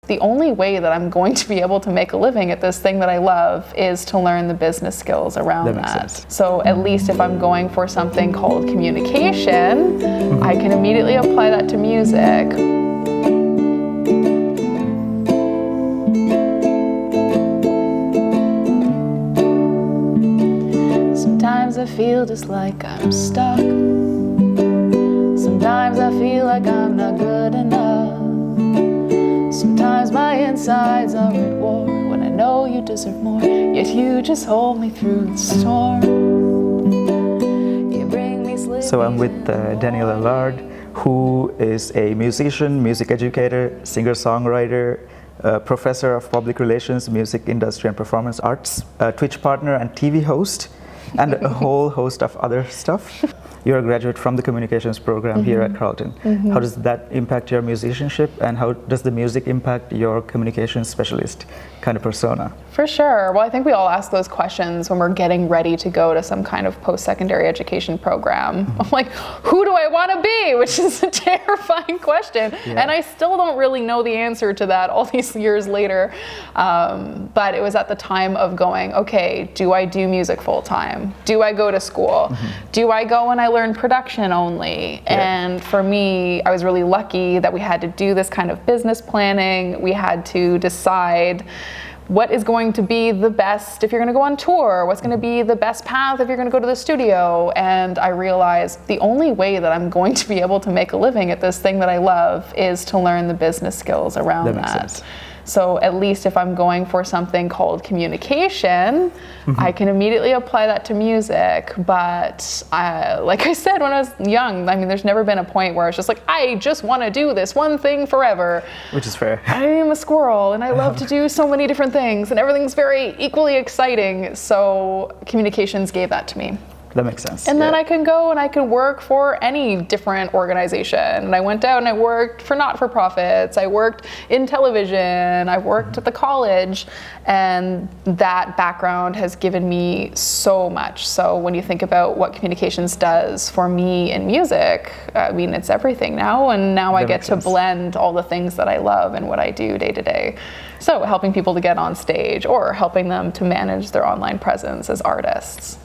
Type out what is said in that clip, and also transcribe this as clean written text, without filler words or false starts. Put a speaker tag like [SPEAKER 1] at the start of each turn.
[SPEAKER 1] The only way that I'm going to be able to make a living at this thing that I love is to learn the business skills around that. So at least if I'm going for something called communication, I can immediately apply that to music. Sometimes I feel just like I'm stuck. Sometimes I feel like I'm not good enough. Sometimes my insides are at war when I know you deserve more, yet you just hold me through the storm. You bring me sleep.
[SPEAKER 2] So I'm with Danielle Allard, who is a musician, music educator, singer-songwriter, professor of public relations, music industry and performance arts, Twitch partner and TV host, and a whole host of other stuff. You're a graduate from the communications program here at Carleton. How does that impact your musicianship, and how does the music impact your communications specialist kind of persona?
[SPEAKER 1] For sure. Well, I think we all ask those questions when we're getting ready to go to some kind of post-secondary education program. I'm like, who do I want to be? Which is a terrifying question.
[SPEAKER 2] Yeah.
[SPEAKER 1] And I still don't really know the answer to that all these years later. But it was at the time of going, okay, do I do music full time? Do I go to school? Do I go and I learn production only? And for me, I was really lucky that we had to do this kind of business planning. We had to decide what is going to be the best if you're going to go on tour, what's going to be the best path if you're going to go to the studio. And I realized the only way that I'm going to be able to make a living at this thing that I love is to learn the business skills around that.
[SPEAKER 2] Makes sense.
[SPEAKER 1] So at least if I'm going for something called communication, I can immediately apply that to music. But like I said, when I was young, I mean, there's never been a point where I was just like, I just want to do this one thing forever.
[SPEAKER 2] Which is fair.
[SPEAKER 1] I am a squirrel and I love to do so many different things and everything's very equally exciting. So communications gave that to me.
[SPEAKER 2] That makes sense.
[SPEAKER 1] And then I can go and I can work for any different organization. And I went out and I worked for not-for-profits. I worked in television. I worked at the college. And that background has given me so much. So when you think about what communications does for me in music, I mean, it's everything now. And now I get to blend all the things that I love and what I do day to day. So helping people to get on stage or helping them to manage their online presence as artists.